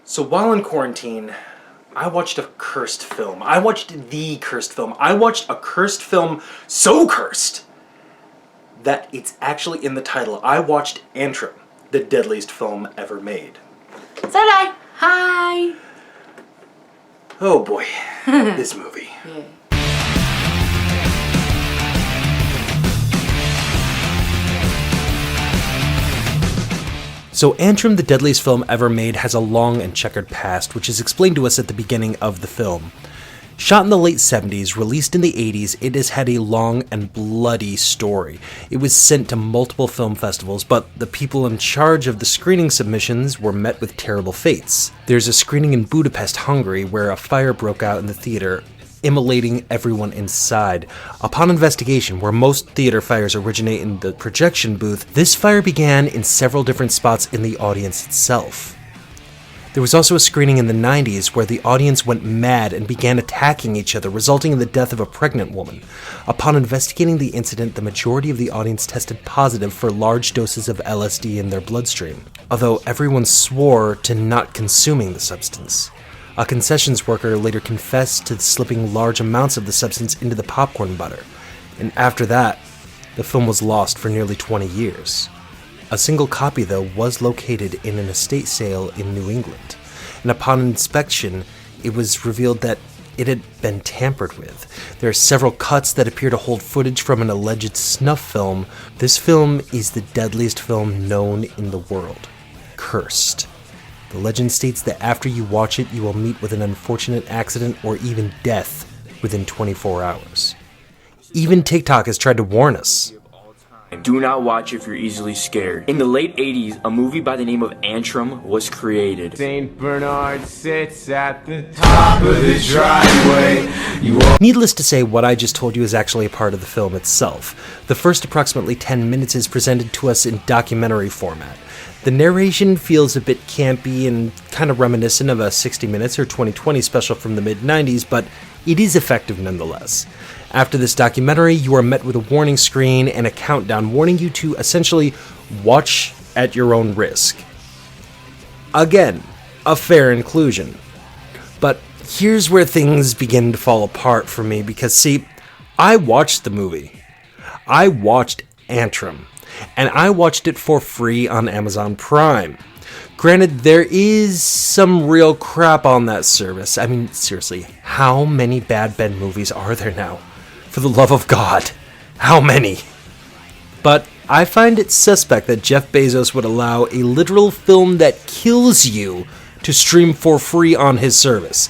So while in quarantine, I watched a cursed film. I watched the cursed film. I watched a cursed film so cursed that it's actually in the title. I watched Antrum, the deadliest film ever made. So did I. Hi. Oh boy, this movie. Yeah. So Antrum, the deadliest film ever made, has a long and checkered past, which is explained to us at the beginning of the film. Shot in the late 70s, released in the 80s, it has had a long and bloody story. It was sent to multiple film festivals, but the people in charge of the screening submissions were met with terrible fates. There's a screening in Budapest, Hungary, where a fire broke out in the theater, immolating everyone inside. Upon investigation, where most theater fires originate in the projection booth, this fire began in several different spots in the audience itself. There was also a screening in the 90s where the audience went mad and began attacking each other, resulting in the death of a pregnant woman. Upon investigating the incident, the majority of the audience tested positive for large doses of LSD in their bloodstream, although everyone swore to not consuming the substance. A concessions worker later confessed to slipping large amounts of the substance into the popcorn butter, and after that, the film was lost for nearly 20 years. A single copy, though, was located in an estate sale in New England, and upon inspection, it was revealed that it had been tampered with. There are several cuts that appear to hold footage from an alleged snuff film. This film is the deadliest film known in the world. Cursed. The legend states that after you watch it, you will meet with an unfortunate accident or even death within 24 hours. Even TikTok has tried to warn us. Do not watch if you're easily scared. In the late 80s, a movie by the name of Antrum was created. St. Bernard sits at the top of the driveway. Needless to say, what I just told you is actually a part of the film itself. The first approximately 10 minutes is presented to us in documentary format. The narration feels a bit campy and kind of reminiscent of a 60 Minutes or 2020 special from the mid-90s, but it is effective nonetheless. After this documentary, you are met with a warning screen and a countdown warning you to essentially watch at your own risk. Again, a fair inclusion. But here's where things begin to fall apart for me because, see, I watched the movie. I watched Antrum. And I watched it for free on Amazon Prime. Granted, there is some real crap on that service. I mean, seriously, how many bad Ben movies are there now? For the love of God, how many? But I find it suspect that Jeff Bezos would allow a literal film that kills you to stream for free on his service.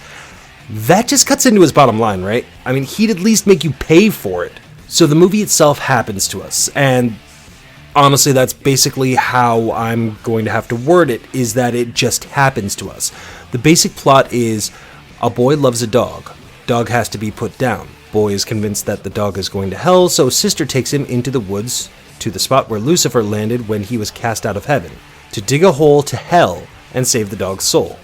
That just cuts into his bottom line, right? I mean, he'd at least make you pay for it. So the movie itself happens to us, and honestly, that's basically how I'm going to have to word it, is that it just happens to us. The basic plot is a boy loves a dog. Dog has to be put down. Boy is convinced that the dog is going to hell, so sister takes him into the woods to the spot where Lucifer landed when he was cast out of heaven, to dig a hole to hell and save the dog's soul.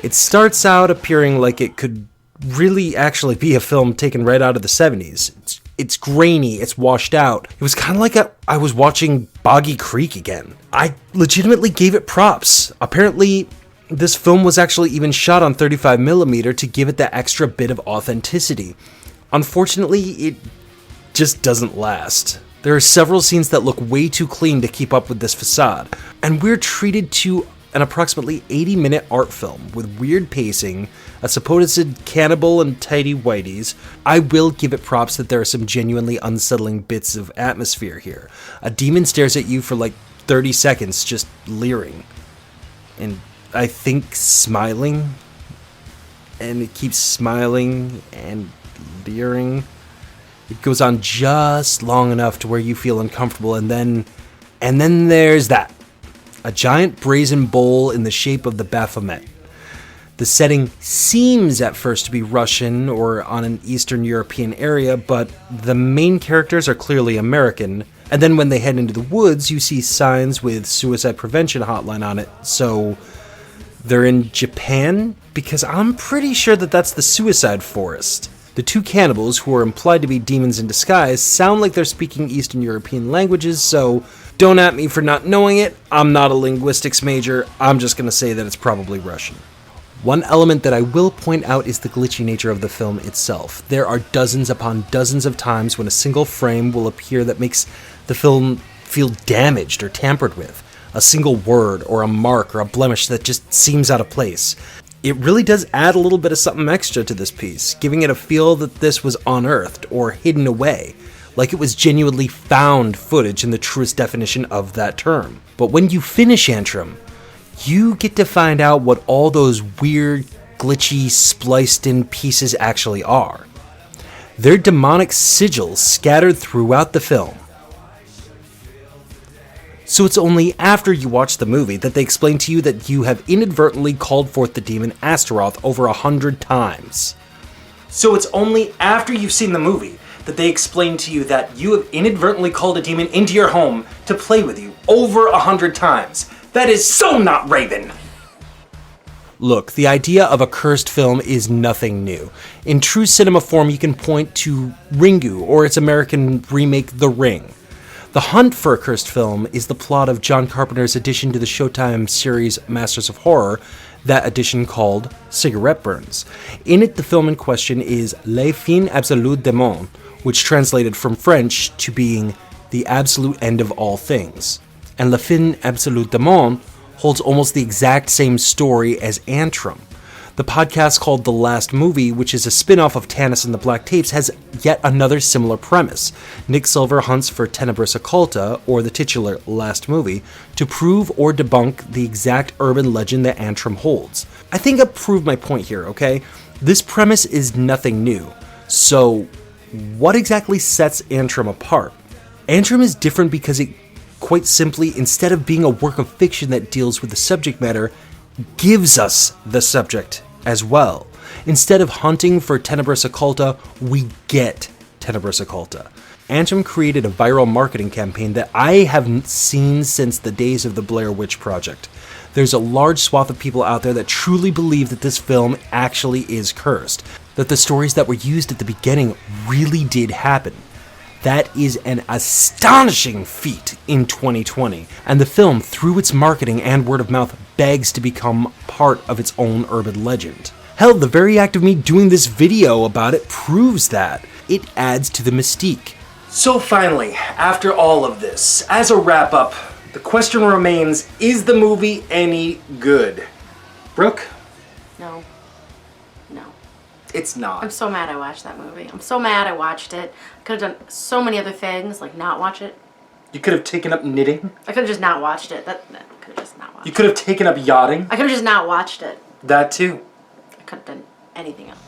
It starts out appearing like it could really actually be a film taken right out of the 70s. It's grainy, it's washed out. It was kind of like I was watching Boggy Creek again. I legitimately gave it props. Apparently, this film was actually even shot on 35mm to give it that extra bit of authenticity. Unfortunately, it just doesn't last. There are several scenes that look way too clean to keep up with this facade, and we're treated to an approximately 80-minute art film with weird pacing, a supposed cannibal and tighty-whities. I will give it props that there are some genuinely unsettling bits of atmosphere here. A demon stares at you for like 30 seconds just leering, and I think smiling, and it keeps smiling and leering. It goes on just long enough to where you feel uncomfortable, and then there's that. A giant brazen bowl in the shape of the Baphomet. The setting seems at first to be Russian or on an Eastern European area, but the main characters are clearly American, and then when they head into the woods, you see signs with suicide prevention hotline on it, so they're in Japan? Because I'm pretty sure that that's the suicide forest. The two cannibals, who are implied to be demons in disguise, sound like they're speaking Eastern European languages, so Don't at me for not knowing it. I'm not a linguistics major. I'm just going to say that it's probably Russian. One element that I will point out is the glitchy nature of the film itself. There are dozens upon dozens of times when a single frame will appear that makes the film feel damaged or tampered with. A single word or a mark or a blemish that just seems out of place. It really does add a little bit of something extra to this piece, giving it a feel that this was unearthed or hidden away, like it was genuinely found footage in the truest definition of that term. But when you finish Antrum, you get to find out what all those weird, glitchy, spliced-in pieces actually are. They're demonic sigils scattered throughout the film. So it's only after you watch the movie that they explain to you that you have inadvertently called forth the demon Astaroth over 100 times. So it's only after you've seen the movie that they explain to you that you have inadvertently called a demon into your home to play with you over 100 times. That is so not Raven! Look, the idea of a cursed film is nothing new. In true cinema form, you can point to Ringu or its American remake, The Ring. The hunt for a cursed film is the plot of John Carpenter's addition to the Showtime series Masters of Horror, that edition called Cigarette Burns. In it, the film in question is Le Fin Absolu du Monde, which translated from French to being the absolute end of all things. And Le Fin Absolu du Monde holds almost the exact same story as Antrum. The podcast called The Last Movie, which is a spin-off of Tanis and the Black Tapes, has yet another similar premise. Nick Silver hunts for Tenebris Occulta, or the titular Last Movie, to prove or debunk the exact urban legend that Antrum holds. I think I've proved my point here, okay? This premise is nothing new. So, what exactly sets Antrum apart? Antrum is different because it, quite simply, instead of being a work of fiction that deals with the subject matter, gives us the subject as well. Instead of hunting for Tenebris Occulta, we get Tenebris Occulta. Antrum created a viral marketing campaign that I haven't seen since the days of the Blair Witch Project. There's a large swath of people out there that truly believe that this film actually is cursed, that the stories that were used at the beginning really did happen. That is an astonishing feat in 2020, and the film, through its marketing and word of mouth, begs to become part of its own urban legend. Hell, the very act of me doing this video about it proves that. It adds to the mystique. So finally, after all of this, as a wrap-up, the question remains, is the movie any good? Brooke? No. No. It's not. I'm so mad I watched that movie. I'm so mad I watched it. I could have done so many other things, like not watch it. You could have taken up knitting. I could have just not watched it. I could have just not watched it. You could have taken up yachting. I could have just not watched it. That too. I could have done anything else.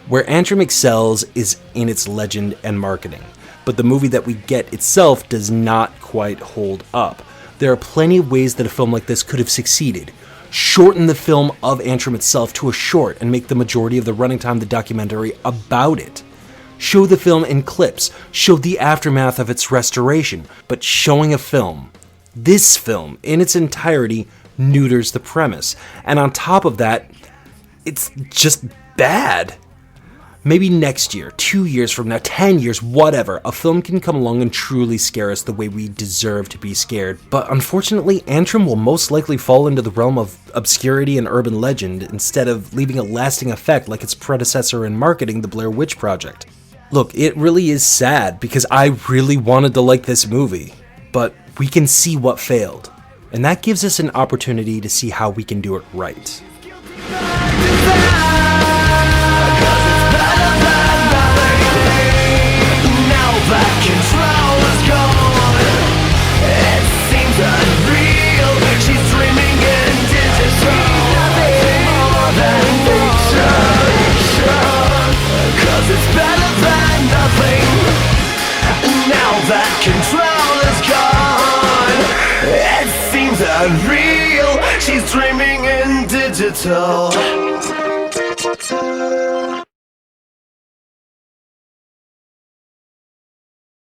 Where Antrum excels is in its legend and marketing, but the movie that we get itself does not quite hold up. There are plenty of ways that a film like this could have succeeded. Shorten the film of Antrum itself to a short and make the majority of the running time the documentary about it. Show the film in clips, show the aftermath of its restoration, but showing a film, this film, in its entirety, neuters the premise. And on top of that, it's just bad. Maybe next year, 2 years from now, 10 years, whatever, a film can come along and truly scare us the way we deserve to be scared. But unfortunately, Antrum will most likely fall into the realm of obscurity and urban legend instead of leaving a lasting effect like its predecessor in marketing, the Blair Witch Project. Look, it really is sad because I really wanted to like this movie, but we can see what failed. And that gives us an opportunity to see how we can do it right. Unreal, she's dreaming in digital.